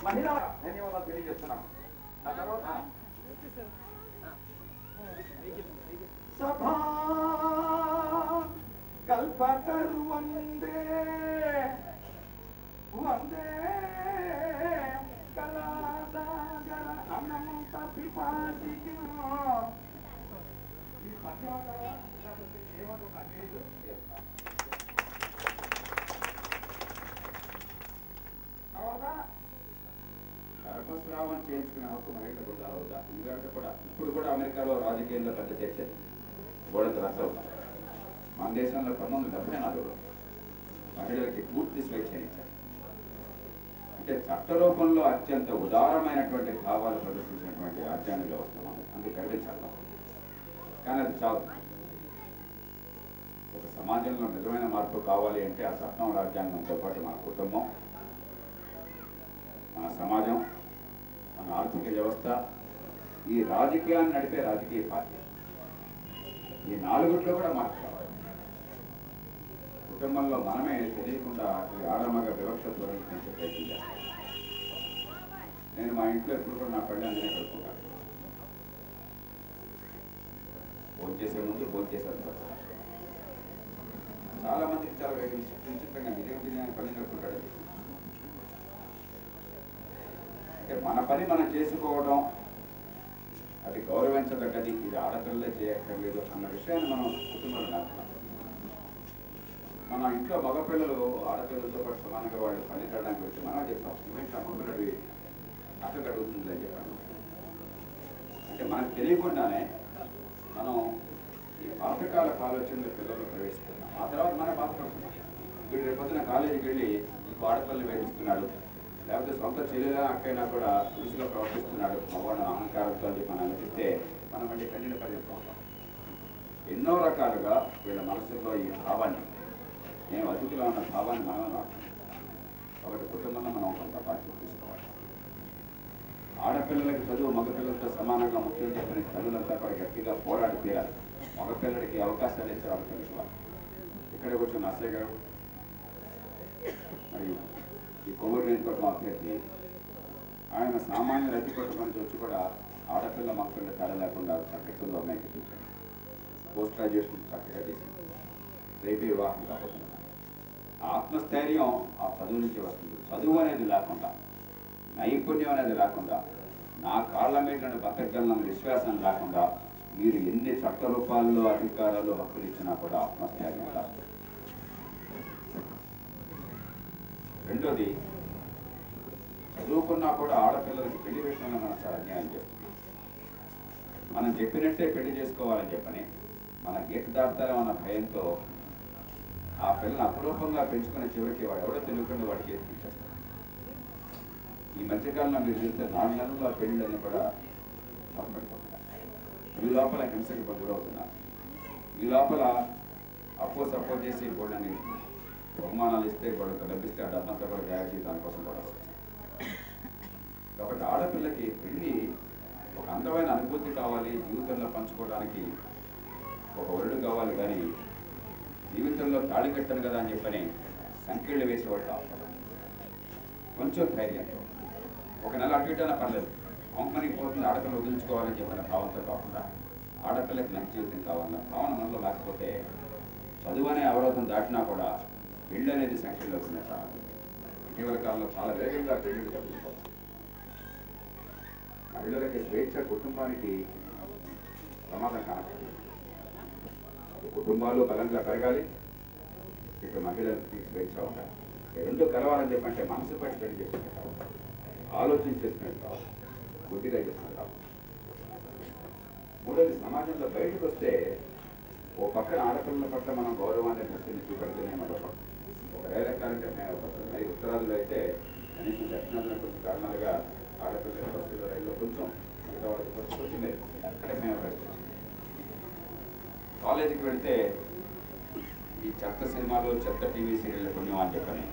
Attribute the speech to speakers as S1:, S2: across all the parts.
S1: మహిళా ధన్యవాదాలు తెలియజేస్తున్నాం. ఆ తర్వాత సభా కల్పతరు వందే వందే కళాసాగర అనంత పిపాసికి ఈ పద్యాల ఏమో నాకు గర్భస్రావం చేయించుకునే హక్కు మహిళలకు కూడా అవుతా. ఎందుకంటే కూడా ఇప్పుడు కూడా అమెరికాలో రాజకీయాల్లో పెద్ద చర్చ గోడకు రద్దవుతాం. మన దేశంలో 1974లో మహిళలకి పూర్తి స్వేచ్ఛనిచ్చారు. అంటే చట్ట రూపంలో అత్యంత ఉదారమైనటువంటి భావాలు ప్రదర్శించినటువంటి రాజ్యాంగ వ్యవస్థ అందుకు గర్వించాలి. కానీ అది చాలు. ఒక సమాజంలో నిజమైన మార్పు కావాలి అంటే ఆ చట్టం రాజ్యాంగంతో పాటు మన కుటుంబం, మన సమాజం, మన ఆర్థిక వ్యవస్థ, ఈ రాజకీయాన్ని నడిపే రాజకీయ పార్టీ, ఈ నాలుగుట్లో కూడా మార్పు కావాలి. కుటుంబంలో మనమే తెలియకుండా ఈ ఆడమగ వివక్షత్వం పెంచే ప్రయత్నం చేస్తాం. నేను మా ఇంట్లో ఎప్పుడు కూడా నా పెళ్ళి నేనే కడుక్కుంటాను. భోజనం చేసే ముందు, భోజనం చేసే తర్వాత. చాలా మందికి చాలా విచిత్రంగా ఇదేమిటి పని కడుక్కుంటాడు. అంటే మన పని మనం చేసుకోవడం అది గౌరవించదగ్గది, ఇది ఆడపిల్లలే చేయక్కర్లేదు అన్న విషయాన్ని మనం కుటుంబంలో నేర్పుతాం. మన ఇంట్లో మగపిల్లలు ఆడపిల్లలతో పాటు సమానంగా వాళ్ళు పని కట్టడానికి వచ్చి మనం చెప్తాం, ఇంట్లో మగపిల్లడి అక్క గడుగుతుంది అని చెప్పాను. అంటే మనకు తెలియకుండానే మనం ఈ పాతకాల ఆలోచనలు పిల్లలు ప్రవేశిస్తున్నాం. ఆ తర్వాత మనం బాధపడుతున్నాం. వీడు రేపొద్దున కాలేజీకి వెళ్ళి ఇంకో ఆడపిల్లని వేధిస్తున్నాడు, లేకపోతే సొంత చెల్లెల అక్కైనా కూడా పురుషులో ప్రవర్తిస్తున్నాడు, మగవాడు అహంకారంతో అని మనం అనిపిస్తే మనం అంటే కన్నీళ్ళు పరిగెత్తుకుంటాం. ఎన్నో రకాలుగా వీళ్ళ మనసులో ఈ భావాన్ని, మేము అతిథిలో ఉన్న భావాన్ని మనం రాస్తాం. కాబట్టి కుటుంబంలో మనం కొంత బాధ్యత తీసుకోవాలి. ఆడపిల్లలకి చదువు మగపిల్లలతో సమానంగా ముఖ్యం చెప్పిన తల్లులంతా కూడా గట్టిగా పోరాడి తీరాలి. మగపిల్లడికి అవకాశాలు ఇచ్చారు ఆడపిల్లకి. ఇక్కడికి వచ్చిన నర్సయ్య గారు మరియు ఈ కొవ్వూరు నియోజకవర్గం అభ్యర్థి, ఆయన సామాన్య రతికోట నుంచి వచ్చి కూడా ఆడపిల్ల మగపిల్ల తేడా లేకుండా చక్కగా అమ్మాయికి చూశాడు. పోస్ట్ గ్రాడ్యుయేషన్ చక్కగా చేసి రేపే వివాహం కాబోతున్నాను. ఆత్మస్థైర్యం ఆ చదువు నుంచి వస్తుంది. చదువు అనేది లేకుండా, నైపుణ్యం అనేది లేకుండా, నా కాళ్ళ మీద నన్ను బతకగలన విశ్వాసం లేకుండా మీరు ఎన్ని చట్ట రూపాల్లో అధికారాలు హక్కులు ఇచ్చినా కూడా ఆత్మస్థైర్యం రాదు. రెండోది, చదువుకున్నా కూడా ఆడపిల్లలకి పెళ్లి విషయంలో మనం చాలా అన్యాయం చేస్తున్నాం. మనం చెప్పినట్టే పెళ్లి చేసుకోవాలని చెప్పని మన గీత దాటాలన్న భయంతో ఆ పిల్లని అపురూపంగా పెంచుకునే చివరికి వాడు ఎవడో తెలియకుండా వాడికి చేస్తాడు. ఈ మధ్యకాలంలో మీరు చూస్తే 4 నెలల్లో పెళ్లిళ్ళని కూడా పడిపోతున్నారు. ఈ లోపల హింసకి గురవుతున్నారు. ఈ లోపల సపోర్ట్ చేసి గోడని బహుమానాలు ఇస్తే గోడకు లభిస్తే ఆ డబ్బంతా కూడా గాయచి దానికోసం కూడా వస్తుంది. కాబట్టి ఆడపిల్లకి పెళ్లి ఒక అందమైన అనుభూతి కావాలి, జీవితంలో పంచుకోవడానికి ఒక వరుడు కావాలి. కానీ జీవితంలో తాళి కట్టాను కదా అని చెప్పని సంఖ్యలు వేసేవాడు కావాలి. కొంచెం ధైర్యంతో ఒక నెల అటు ఇటైనా పర్లేదు, కంపెనీకి పోతుంది ఆడపిల్ల వదిలించుకోవాలని చెప్పిన భావంతో కాకుండా ఆడపిల్లకి మంచి జీవితం కావాలన్న భావన మనలో లేకపోతే చదువు అనే అవరోధం దాటినా కూడా పెళ్ళి అనేది సంఖ్యలో చాలా ఇటీవల కాలంలో చాలా వేగంగా పెళ్లిళ్ళు జరుగుతుంది. మహిళలకి స్వేచ్ఛ కుటుంబానికి ప్రమాదం కానట్లేదు. కుటుంబాలు బలంగా పెరగాలి, ఇటు మహిళలకి స్వేచ్ఛ ఉండాలి. రెండు కలవాలని చెప్పంటే మనసు పట్టి పెళ్లి చేసుకునే కావాలి, ఆలోచన చేసుకునేది కావాలి, బుద్ధిగా చేసుకునేది కావాలి. మూడోది, సమాజంలో బయటకు వస్తే ఓ పక్కన ఆడపిల్లల పట్ల మనం గౌరవాన్ని దృష్టిని చూపెడితేనే మరొక ఒక రైలెక్కాలంటే మరి ఉత్తరాదిలో అయితే కనీసం దక్షిణాదిలో కొంచెం కారణాలుగా ఆడపిల్లల బస్సులో రైల్లో కొంచెం మిగతా వాళ్ళకి వచ్చింది. అక్కడే మేము కాలేజీకి వెళితే ఈ చెత్త సినిమాలు, చెత్త టీవీ సీరియల్ పుణ్యం అని చెప్పని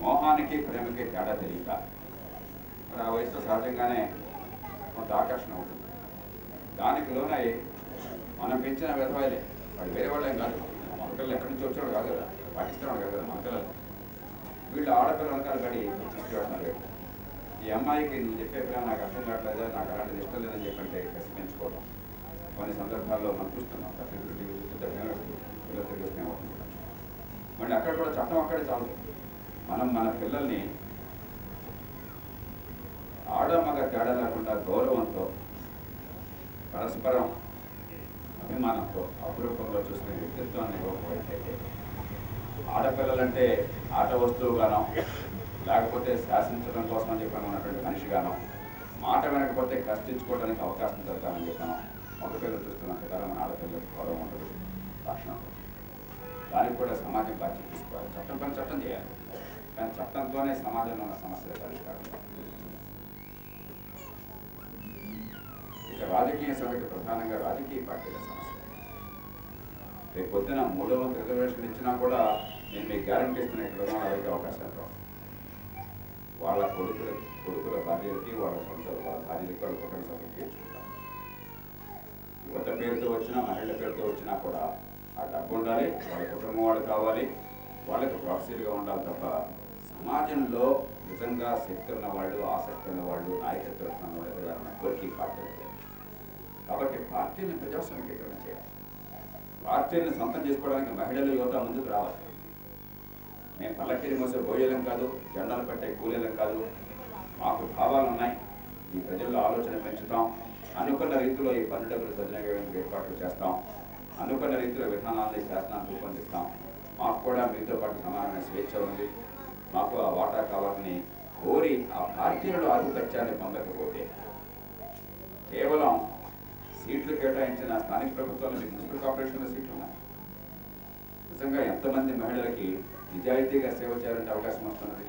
S1: మోహానికి ప్రేమకి తేడా తెలియక మరి ఆ వయసులో సహజంగానే కొంత ఆకర్షణ ఉంటుంది. దానికి లోనై మనం పెంచిన విధవాలే, వాడు వేరే వాళ్ళేం కాదు, మన పిల్లలు ఎక్కడి నుంచి వచ్చాడు కాదు కదా, పాకిస్తాన్ కాదు కదా మన పిల్లలు. వీళ్ళు ఆడపిల్లలు వెనకాల పడి తీసుకెళ్తున్నారు. ఈ అమ్మాయికి నువ్వు చెప్పే పిల్లలు నాకు అర్థం కావట్లేదా, నాకు అలాంటిది ఇష్టం లేదని చెప్పంటే కసి పెంచుకోవడం. కొన్ని సందర్భాల్లో మనం చూస్తున్నాం, పత్రికలు టీవీ చూస్తుంటే పిల్లలు తిరిగి వస్తే అవుతుంటాం. మళ్ళీ అక్కడ కూడా చట్టం అక్కడే చాలు. మనం మన పిల్లల్ని ఆడమగ తేడా లేకుండా గౌరవంతో, పరస్పరం అభిమానంతో అపురూపంగా చూసుకునే వ్యక్తిత్వాన్ని ఇవ్వకపోయినట్లయితే, ఆడపిల్లలంటే ఆట వస్తువుగానో లేకపోతే శాసించడం కోసం అని చెప్పాను ఉన్నటువంటి మనిషిగానో, మాట వినకపోతే కష్టించుకోవడానికి అవకాశం దొరకాలని చెప్పాను. మగపిల్లలు చూస్తున్నంతకాలం మన ఆడపిల్లలకు గౌరవం ఉండదు, రక్షణ. దానికి కూడా సమాజం బాధ్యత తీసుకోవాలి. చట్టం పని చట్టం చేయాలి, కానీ చట్టంతోనే సమాజంలో ఉన్న సమస్యలు పరిష్కారం. ఇక రాజకీయ సంగతి ప్రధానంగా రాజకీయ పార్టీల సమస్య. రేపు పొద్దున 3వ వంతు రిజర్వేషన్ ఇచ్చినా కూడా నేను మీకు గ్యారంటీ ఇస్తున్న ఇక్కడ వాళ్ళకి అవకాశాలు రావు. వాళ్ళ కొడుకుల భార్యలకి, వాళ్ళ భార్యలకి, వాళ్ళ కుటుంబ సభ్యులకి ఇచ్చుకుంటాం. యువత పేరుతో వచ్చినా, మహిళల పేరుతో వచ్చినా కూడా ఆ డబ్బు ఉండాలి, వాళ్ళ కుటుంబం వాళ్ళు కావాలి, వాళ్ళకి ప్రాక్సీలుగా ఉండాలి తప్ప సమాజంలో నిజంగా శక్తి ఉన్న వాళ్ళు, ఆసక్తి ఉన్న వాళ్ళు, నాయకత్వం ఉన్న వాళ్ళు ఎదగాలన్న కోరిక పార్టీలు. కాబట్టి పార్టీని ప్రజాస్వామికీకరణ చేయాలి. పార్టీని సొంతం చేసుకోవడానికి మహిళలు, యువత ముందుకు రావాలి. మేము పల్లకిరి మోసే బోయేలం కాదు, జెండాలు పట్టే కూలీలం కాదు. మాకు భావాలు ఉన్నాయి, ఈ ప్రజల్లో ఆలోచన పెంచుతాం. అనుకున్న రీతిలో ఈ పన్ను డబ్బులు సద్వినియోగం ఏర్పాట్లు చేస్తాం. అనుకున్న రీతిలో విధానాన్ని, శాసనాన్ని రూపొందిస్తాం. మాకు కూడా మీతో పాటు సమానమైన స్వేచ్ఛ ఉంది, మాకు ఆ వాటా కావాలని కోరి ఆ పార్టీలలో ఆధిపత్యాన్ని పొందకపోతే, కేవలం సీట్లు కేటాయించిన స్థానిక ప్రభుత్వాలు, మున్సిపల్ కార్పొరేషన్లో సీట్లు ఉన్నాయి. నిజంగా ఎంతమంది మహిళలకి నిజాయితీగా సేవ చేయాలంటే అవకాశం వస్తున్నది?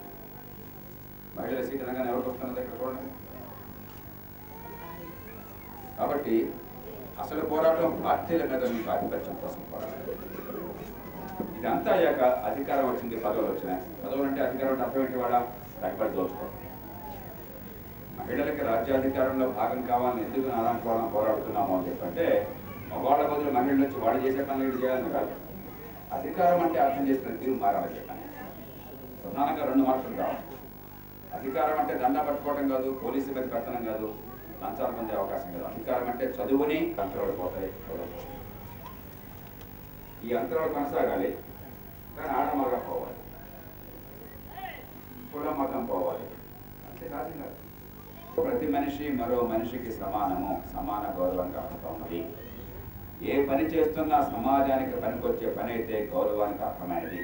S1: మహిళల సీట్ అనగానే ఎవరికి వస్తున్నది ఇక్కడ చూడండి. కాబట్టి అసలు పోరాటం పార్టీల మీద మీకు ఆధిపత్యం కోసం పోరాటం. ఇదంతా అయ్యాక అధికారం వచ్చింది, పదవులు వచ్చినాయి. పదవులు అంటే అధికారం అంటే అర్థం ఏంటి? వాళ్ళ తగ్గబడి దోచుకోవడం. మహిళలకి రాజ్యాధికారంలో భాగం కావాలని ఎందుకు అలాంటి వాళ్ళని పోరాడుతున్నాము అని చెప్పంటే, మగవాళ్ళ బదులు మహిళలు వచ్చి వాళ్ళు చేసే పనులు ఇటు చేయాలని కాదు. అధికారం అంటే అర్థం చేసుకునే తీరు మారాలని చెప్పాను. ప్రధానంగా 2 మార్పులు కావాలి. అధికారం అంటే దండ పట్టుకోవడం కాదు, పోలీసు మీద పెట్టడం కాదు, లంచాలు పొందే అవకాశం కాదు. అధికారం అంటే చదువుని అంతరాలు పోతాయి. ఈ అంతరాలు కొనసాగాలి, కానీ ఆడమగా పోవాలి, కుల మతం పోవాలి, అంతే కాదు కాదు. ప్రతి మనిషి మరో మనిషికి సమానము, సమాన గౌరవంగా అర్హత. ఏ పని చేస్తున్నా సమాజానికి పనికొచ్చే పని అయితే గౌరవానికి అర్హమైనది,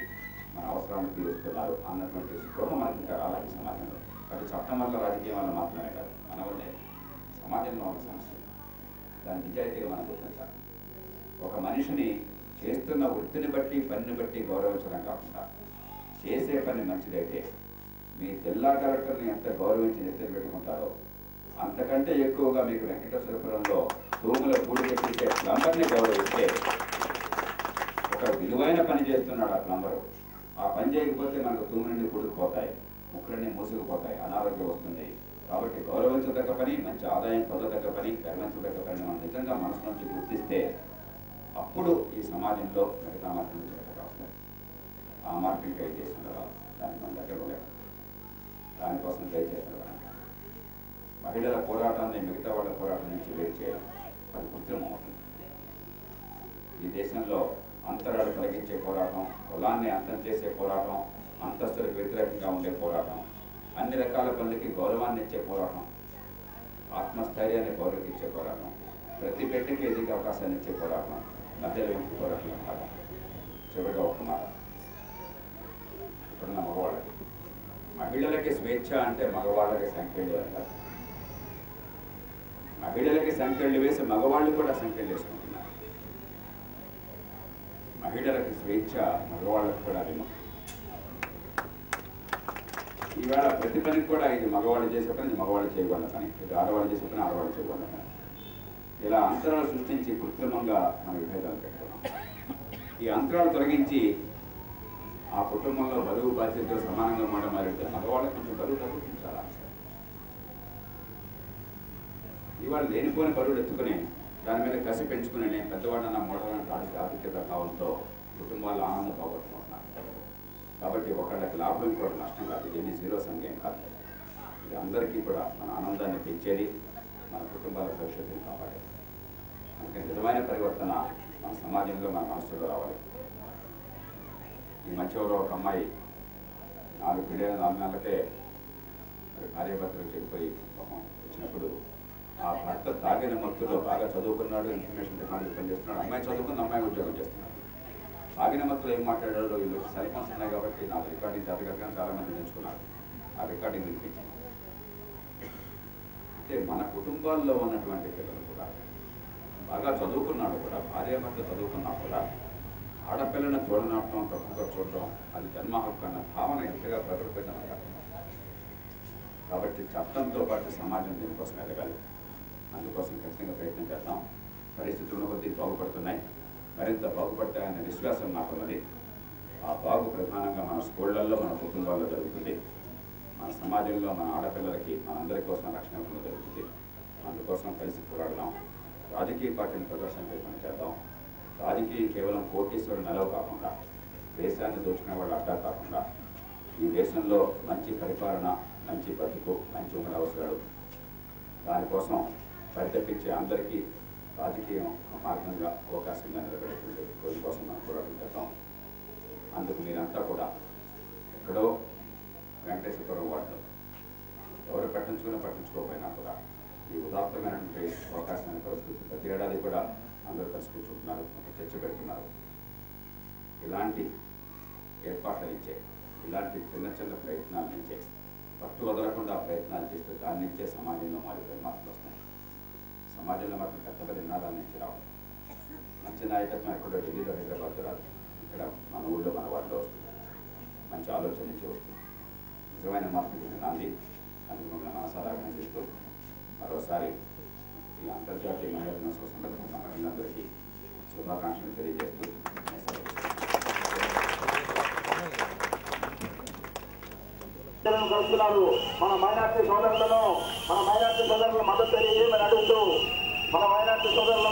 S1: మన అవసరాన్ని తీరుస్తున్నారు అన్నటువంటి స్పృహ మనకి ఇంకా రావాలి సమాజంలో. అది చట్టం వల్ల, రాజకీయం వల్ల మాత్రమే కాదు, మన వల్లే సమాజంలో ఉన్న సమస్య. దాని నిజాయితీగా మనం గుర్తించాలి. ఒక మనిషిని చేస్తున్న వృత్తిని బట్టి, పనిని బట్టి గౌరవించడం కాకుండా, చేసే పని మంచిదైతే మీ జిల్లా కలెక్టర్ని ఎంత గౌరవించి నెత్తి పెట్టుకుంటారో అంతకంటే ఎక్కువగా మీకు వెంకటేశ్వరపురంలో తూముల కూడి పెట్టించే ప్లంబర్ని గౌరవిస్తే, ఒక విలువైన పని చేస్తున్నాడు ఆ ప్లంబరు, ఆ పని చేయకపోతే మనకు తూములన్నీ కూడుకుపోతాయి, ముక్కులన్నీ మూసుకుపోతాయి, అనారోగ్యం వస్తుంది. కాబట్టి గౌరవించదగ్గ పని, మంచి ఆదాయం పొందదగ్గ పని, గర్వించదగ్గ పని మనం నిజంగా మనసు నుంచి గుర్తిస్తే అప్పుడు ఈ సమాజంలో మిగతా మార్పులు చేయడం వస్తాయి. ఆ మార్పులు ట్రై చేస్తున్నారు, దానికి మన దగ్గర ఉండదు. దానికోసం ట్రై చేస్తున్నారు. మహిళల పోరాటాన్ని మిగతా వాళ్ళ పోరాటం నుంచి వేరు చేయడం అది కృత్రిమం అవుతుంది. ఈ దేశంలో అంతరాలు తొలగించే పోరాటం, కులాన్ని అంతం చేసే పోరాటం, అంతస్తులకు వ్యతిరేకంగా ఉండే పోరాటం, అన్ని రకాల పనులకి గౌరవాన్ని ఇచ్చే పోరాటం, ఆత్మస్థైర్యాన్ని గౌరవించే పోరాటం, ప్రతి పెట్టికి ఎదిగే అవకాశాన్ని ఇచ్చే పోరాటం, మధ్యలో ఇంటి పోరాటం భాగం. చివరిగా ఒక మాట, ఇప్పుడున్న మగవాళ్ళకి, మహిళలకి స్వేచ్ఛ అంటే మగవాళ్ళకి సంఖ్యలు అంటారు. మహిళలకి సంఖ్యలు వేసి మగవాళ్ళు కూడా సంఖ్యలు వేసుకుంటున్నారు. మహిళలకి స్వేచ్ఛ, మగవాళ్ళకి కూడా విముక్తి. ఈవేళ ప్రతి పనికి కూడా ఇది మగవాళ్ళు చేసే పని, మగవాళ్ళు చేయగల పని, ఇది ఆడవాళ్ళు చేసే పని, ఆడవాళ్ళు చేయగల పని. ఇలా అంతరాలు సృష్టించి కృత్రిమంగా మనం విభేదాలు పెట్టుకున్నాం. ఈ అంతరాలు తొలగించి ఆ కుటుంబంలో బరువు బాధ్యతలు సమానంగా ఉండడం మారితే మగవాళ్ళకి కొంచెం బరువు తగ్గించాలి. ఇవాళ లేనిపోని బరువులు ఎత్తుకుని దాని మీద కసి పెంచుకుని నేను పెద్దవాడన్న మూడవాళ్ళ ఆధిక్యత భావంతో కుటుంబాలు ఆనందం పోగొట్టుకుంటున్నారు. కాబట్టి ఒకళ్ళకి లాభం, ఇంకోటి నష్టం కాదు. ఇదేమి జీరో సంఖ్య కాదు. ఇది అందరికీ కూడా మన ఆనందాన్ని పెంచేది, మన కుటుంబాల భవిష్యత్తుని కాపాడేది. అందుకని నిజమైన పరివర్తన మన సమాజంలో మన మనసులో రావాలి. ఈ మధ్య ఒక అమ్మాయి 4 నెలలకే మరి భార్యాభర్తలు చెడిపోయి వచ్చినప్పుడు ఆ భర్త తాగిన మత్తులో బాగా చదువుకున్నాడు, ఇన్ఫర్మేషన్ టెక్నాలజీ పనిచేస్తున్నాడు, అమ్మాయి చదువుకున్న అమ్మాయి ఉద్యోగం చేస్తున్నాడు. తాగిన మత్తులో ఏం మాట్లాడాడో వీళ్ళు సెల్ ఫోన్స్ ఉన్నాయి కాబట్టి నాకు రికార్డింగ్ జరగక చాలా మంది నేర్చుకున్నారు. ఆ రికార్డింగ్ వినిపించింది. అంటే మన కుటుంబాల్లో ఉన్నటువంటి పిల్లలు కూడా బాగా చదువుకున్నాడు కూడా, భార్యాభర్త చదువుకున్నా కూడా ఆడపిల్లను చూడనట్టడం, తప్పుగా చూడడం అది జన్మ హక్కు అన్న భావన ఎంతగా ప్రకటించాలి. కాబట్టి చట్టంతో పాటు సమాజం దీనికోసం ఎదగాలి. అందుకోసం ఖచ్చితంగా ప్రయత్నం చేద్దాం. పరిస్థితులను కొద్దీ బాగుపడుతున్నాయి, మరింత బాగుపడతాయనే విశ్వాసం నాకున్నది. ఆ బాగు ప్రధానంగా మన స్కూళ్లలో, మన కుటుంబాల్లో జరుగుతుంది. మన సమాజంలో మన ఆడపిల్లలకి మనందరి కోసం రక్షణ జరుగుతుంది. అందుకోసం కలిసి పోరాడదాం. రాజకీయ పార్టీని ప్రదర్శన చేద్దాం. రాజకీయం కేవలం కోటీశ్వరుడు నెలవు కాకుండా, దేశాన్ని దోచుకునే వాళ్ళు అడ్డా కాకుండా, ఈ దేశంలో మంచి పరిపాలన, మంచి బతుకు, మంచి ఉమ్మడి అవసరాలు, దానికోసం పరితపించే అందరికీ రాజకీయం మార్గంగా అవకాశంగా నిలబెడుతుంది. రోజు కోసం మనం పోరాటం చేద్దాం. అందుకు మీరంతా కూడా ఎక్కడో వెంకటేశ్వరపురం వార్డులో ఎవరు పట్టించుకోకపోయినా కూడా ఈ ఉదాత్తమైనటువంటి అవకాశమైన పరిస్థితి ప్రతి ఏడాది కూడా అందరూ కలిసి కూర్చుంటున్నారు, చర్చ పెడుతున్నారు. ఇలాంటి ఏర్పాట్ల నుంచే, ఇలాంటి చిన్న చిన్న ప్రయత్నాల నుంచే, పట్టు వదలకుండా ప్రయత్నాలు చేస్తే దాని నుంచే సమాజంలో మార్పులు వస్తాయి. సమాజంలో మాత్రం పెద్ద నినాదాల నుంచి రావు. మంచి నాయకత్వం ఎక్కడో ఢిల్లీలో, హైదరాబాద్లో రాదు, ఇక్కడ మన ఊళ్ళో, మన వాటిలో వస్తుంది. మంచి ఆలోచన నుంచి వస్తుంది. నిజమైన మార్పు నాంది. అందుకు మమ్మల్ని మనసారా అభినందిస్తూ మరోసారి ఈ అంతర్జాతీయ మహిళా దినోత్సవ సందర్భంగా మహిళలందరికీ శుభాకాంక్షలు తెలియజేస్తూ
S2: కలుస్తున్నారు. మన మైనార్టీ సోదరులను మద్దతు తెలియజేయమని అడుగుతూ మన మైనార్టీ సోదరుల